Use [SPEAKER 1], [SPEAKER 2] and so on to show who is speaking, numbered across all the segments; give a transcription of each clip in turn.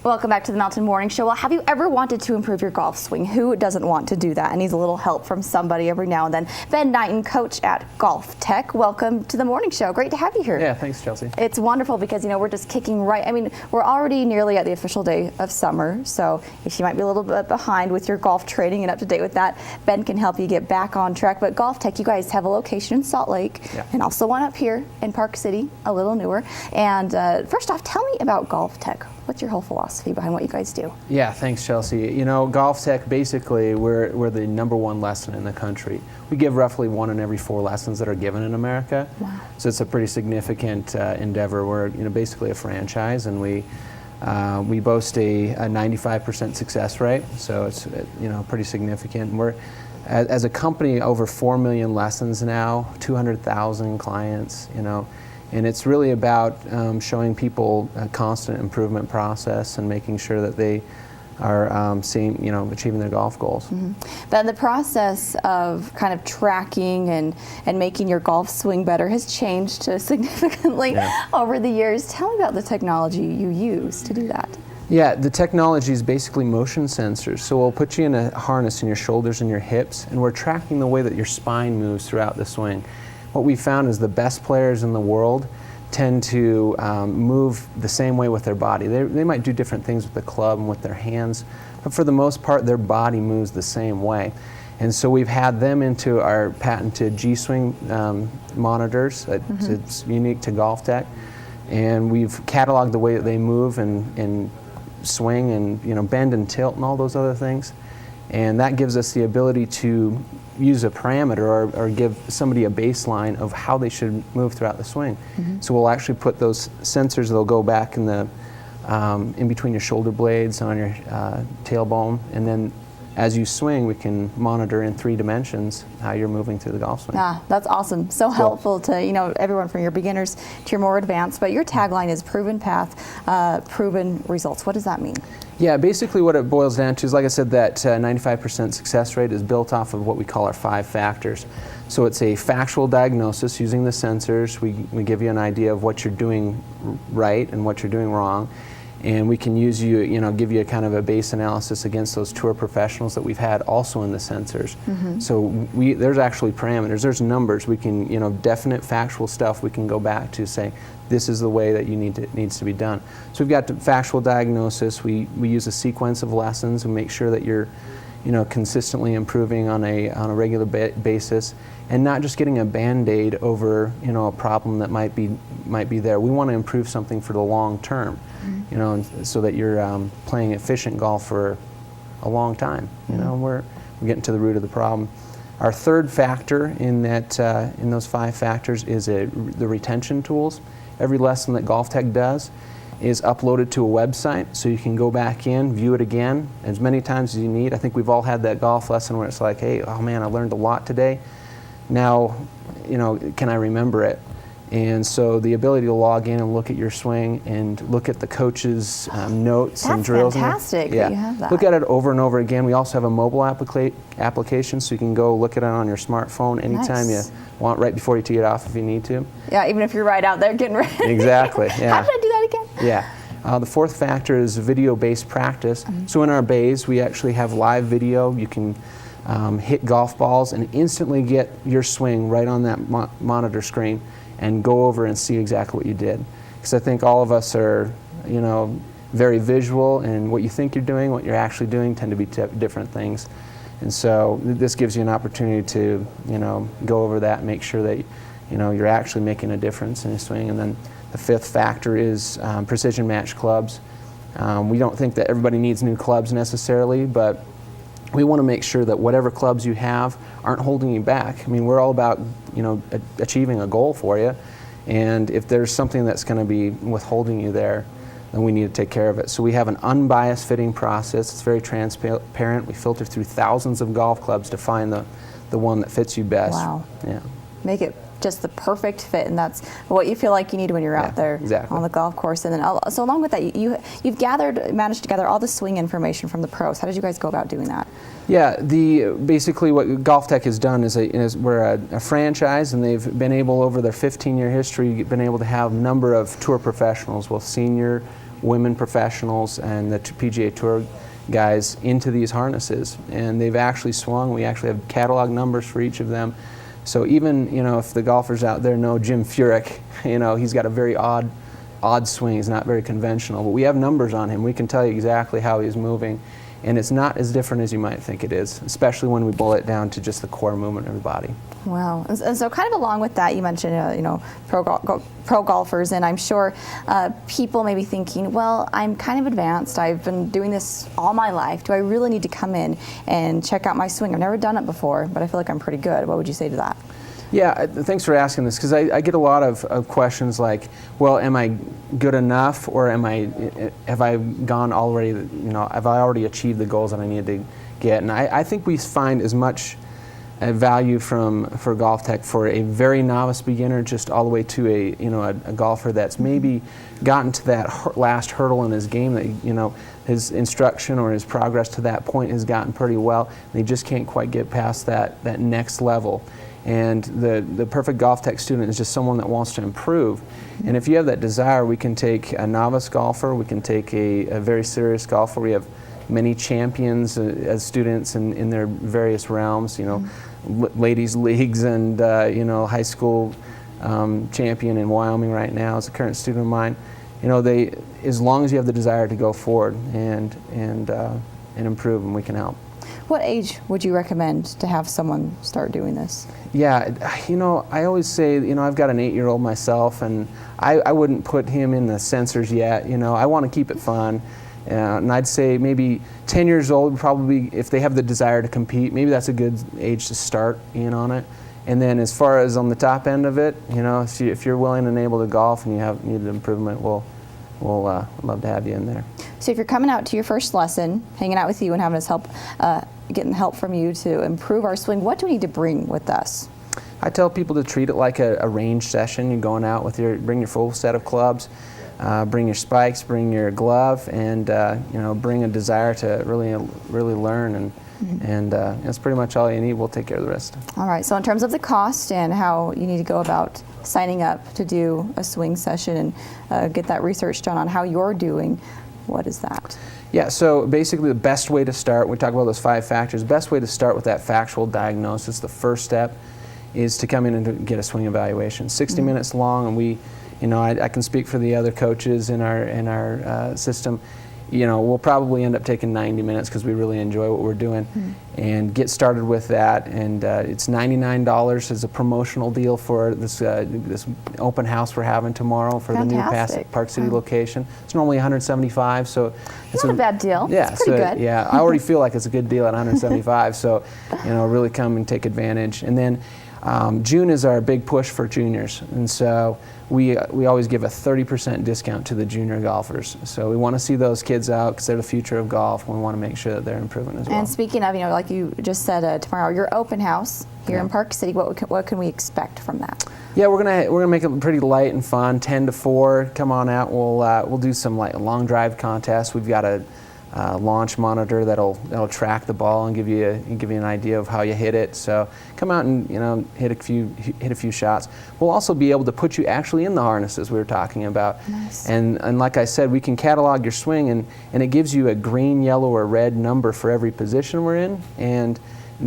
[SPEAKER 1] Welcome back to the Mountain Morning Show. Well, have you ever wanted to improve your golf swing? Who doesn't want to do that and needs a little help from somebody every now and then? Ben Knighton, coach at GolfTEC. Welcome to the morning show. Great to have you here.
[SPEAKER 2] Yeah, thanks, Chelsea.
[SPEAKER 1] It's wonderful because, we're just kicking right. I mean, we're already nearly at the official day of summer. So if you might be a little bit behind with your golf training and up to date with that, Ben can help you get back on track. But GolfTEC, you guys have a location in Salt Lake and also one up here in Park City, a little newer. And first off, tell me about GolfTEC. What's your whole philosophy behind what you guys do?
[SPEAKER 2] Yeah, thanks, Chelsea. GolfTEC, basically, we're the #1 lesson in the country. We give roughly 1 in every 4 lessons that are given in America.
[SPEAKER 1] Wow. So
[SPEAKER 2] it's a pretty significant endeavor. We're basically a franchise, and we boast a 95% success rate. So it's pretty significant. We're as a company over 4 million lessons now, 200,000 clients. And it's really about showing people a constant improvement process and making sure that they are achieving their golf goals.
[SPEAKER 1] Mm-hmm. Then the process of kind of tracking and making your golf swing better has changed significantly over the years. Tell me about the technology you use to do that.
[SPEAKER 2] Yeah, the technology is basically motion sensors. So we'll put you in a harness in your shoulders and your hips, and we're tracking the way that your spine moves throughout the swing. What we found is the best players in the world tend to move the same way with their body. They might do different things with the club and with their hands, but for the most part, their body moves the same way. And so we've had them into our patented G-Swing monitors. It's unique to GolfTEC. And we've cataloged the way that they move and swing and bend and tilt and all those other things. And that gives us the ability to use a parameter or give somebody a baseline of how they should move throughout the swing. Mm-hmm. So we'll actually put those sensors, they'll go back in the in between your shoulder blades on your tailbone, and then as you swing, we can monitor in 3 dimensions how you're moving through the golf swing.
[SPEAKER 1] Ah, that's awesome. So helpful to everyone from your beginners to your more advanced. But your tagline is proven path, proven results. What does that mean?
[SPEAKER 2] Yeah, basically what it boils down to is, like I said, that 95% success rate is built off of what we call our 5 factors. So it's a factual diagnosis using the sensors. We give you an idea of what you're doing right and what you're doing wrong. And we can use give you a kind of a base analysis against those tour professionals that we've had also in the sensors. Mm-hmm. So there's actually parameters, there's numbers. We can, definite factual stuff we can go back to say, this is the way that needs to be done. So we've got the factual diagnosis. We use a sequence of lessons and make sure that you're consistently improving on a regular basis, and not just getting a Band-Aid over a problem that might be there. We want to improve something for the long term, and so that you're playing efficient golf for a long time. We're getting to the root of the problem. Our third factor in those 5 factors is the retention tools. Every lesson that GolfTEC does is uploaded to a website, so you can go back in, view it again as many times as you need. I think we've all had that golf lesson where it's like, hey, oh man, I learned a lot today. Now, can I remember it? And so the ability to log in and look at your swing and look at the coach's notes and drills.
[SPEAKER 1] That's fantastic that you have that.
[SPEAKER 2] Look at it over and over again. We also have a mobile application, so you can go look at it on your smartphone anytime you want, right before you tee it off if you need to.
[SPEAKER 1] Yeah, even if you're right out there getting ready.
[SPEAKER 2] Exactly, yeah.
[SPEAKER 1] How should I do that again?
[SPEAKER 2] Yeah. The 4th factor is video-based practice. Mm-hmm. So in our bays, we actually have live video. You can hit golf balls and instantly get your swing right on that monitor screen and go over and see exactly what you did. Because I think all of us are, very visual, and what you think you're doing, what you're actually doing tend to be different things. And so this gives you an opportunity to, go over that and make sure that, you're actually making a difference in your swing. And then the 5th factor is precision match clubs. We don't think that everybody needs new clubs necessarily, but we want to make sure that whatever clubs you have aren't holding you back. I mean, we're all about, achieving a goal for you. And if there's something that's going to be withholding you there, then we need to take care of it. So we have an unbiased fitting process. It's very transparent. We filter through thousands of golf clubs to find the one that fits you best.
[SPEAKER 1] Wow.
[SPEAKER 2] Yeah.
[SPEAKER 1] Make it just the perfect fit, and that's what you feel like you need when you're out there on the golf course. And then, so along with that, you've managed to gather all the swing information from the pros. How did you guys go about doing that?
[SPEAKER 2] Yeah, basically what GolfTEC has done is we're a franchise, and they've been able, over their 15-year history, been able to have a number of tour professionals, both senior, women professionals and the PGA Tour guys into these harnesses, and they've actually swung. We actually have catalog numbers for each of them. So even, you know, if the golfers out there know Jim Furyk, you know, he's got a very odd swing. He's not very conventional, but we have numbers on him. We can tell you exactly how he's moving, and it's not as different as you might think it is, especially when we boil it down to just the core movement of the body.
[SPEAKER 1] Wow. And so kind of along with that, you mentioned, you know, pro golfers, and I'm sure people may be thinking, well, I'm kind of advanced. I've been doing this all my life. Do I really need to come in and check out my swing? I've never done it before, but I feel like I'm pretty good. What would you say to that?
[SPEAKER 2] Yeah, thanks for asking this, because I get a lot of questions like, well, am I good enough, or have I gone already, you know, have I already achieved the goals that I need to get? And I think we find as much value for GolfTEC for a very novice beginner, just all the way to a golfer that's maybe gotten to that last hurdle in his game, that, you know, his instruction or his progress to that point has gotten pretty well, and they just can't quite get past that next level. And the perfect GolfTEC student is just someone that wants to improve. And if you have that desire, we can take a novice golfer, we can take a very serious golfer. We have many champions as students in their various realms, you know, ladies leagues, and you know, high school champion in Wyoming right now is a current student of mine. You know, as long as you have the desire to go forward and improve, and we can help.
[SPEAKER 1] What age would you recommend to have someone start doing this?
[SPEAKER 2] Yeah, you know, I always say, you know, I've got an 8-year-old myself, and I wouldn't put him in the sensors yet. You know, I want to keep it fun. And I'd say maybe 10 years old, probably, if they have the desire to compete, maybe that's a good age to start in on it. And then as far as on the top end of it, you know, if you're willing and able to golf and you need improvement, we'll love to have you in there. So
[SPEAKER 1] if you're coming out to your first lesson, hanging out with you and having us help, getting help from you to improve our swing, what do we need to bring with us?
[SPEAKER 2] I tell people to treat it like a range session. You're going out with bring your full set of clubs, bring your spikes, bring your glove, and you know, bring a desire to really learn, and that's pretty much all you need. We'll take care of the rest. All
[SPEAKER 1] right. So in terms of the cost and how you need to go about signing up to do a swing session and get that research done on how you're doing, what is that?
[SPEAKER 2] Yeah, so basically the best way to start, we talk about those 5 factors, the best way to start with that factual diagnosis, the first step, is to come in and to get a swing evaluation. 60 minutes long, and we, you know, I can speak for the other coaches in our system. You know, we'll probably end up taking 90 minutes because we really enjoy what we're doing, and get started with that. And it's $99 as a promotional deal for this open house we're having tomorrow for the new Park City location. It's normally $175, so it's
[SPEAKER 1] not a bad deal.
[SPEAKER 2] Yeah,
[SPEAKER 1] it's pretty good.
[SPEAKER 2] Yeah, I already feel like it's a good deal at $175. So, you know, really come and take advantage. And then June is our big push for juniors, and so we always give a 30% discount to the junior golfers. So we want to see those kids out because they're the future of golf. We want to make sure that they're improving as well.
[SPEAKER 1] And speaking of, you know, like you just said, tomorrow your open house here in Park City. What can we expect from that?
[SPEAKER 2] Yeah, we're gonna make it pretty light and fun. 10 to 4. Come on out. We'll do some long drive contests. We've got a launch monitor that'll track the ball and give you an idea of how you hit it. So come out and, you know, hit a few shots. We'll also be able to put you actually in the harnesses we were talking about.
[SPEAKER 1] Nice.
[SPEAKER 2] And like I said, we can catalog your swing, and it gives you a green, yellow, or red number for every position we're in. And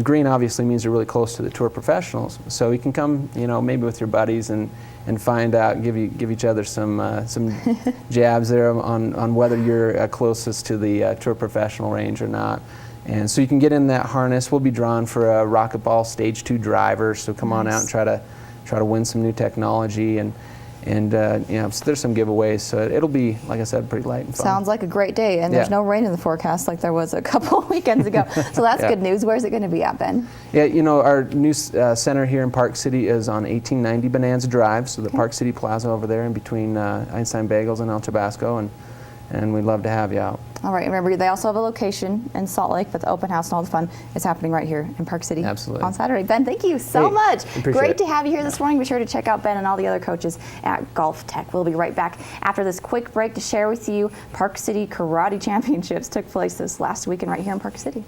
[SPEAKER 2] green obviously means you're really close to the tour professionals. So you can come, you know, maybe with your buddies and find out, give each other some jabs there on whether you're closest to the tour professional range or not. And so you can get in that harness. We'll be drawn for a Rocket Ball Stage 2 driver. So come on out and try to win some new technology, and you know, so there's some giveaways. So it'll be, like I said, pretty light and fun.
[SPEAKER 1] Sounds like a great day, and there's no rain in the forecast like there was a couple weekends ago. So that's good news. Where's it going to be at, Ben? Yeah,
[SPEAKER 2] you know, our new center here in Park City is on 1890 Bonanza Drive, so the Park City Plaza over there in between Einstein Bagels and El Tabasco, and we'd love to have you out.
[SPEAKER 1] All right, remember, they also have a location in Salt Lake, but the open house and all the fun is happening right here in Park City.
[SPEAKER 2] Absolutely.
[SPEAKER 1] On Saturday. Ben, thank you so much. Great to have you here this morning. Be sure to check out Ben and all the other coaches at GolfTEC. We'll be right back after this quick break to share with you Park City Karate Championships took place this last weekend right here in Park City.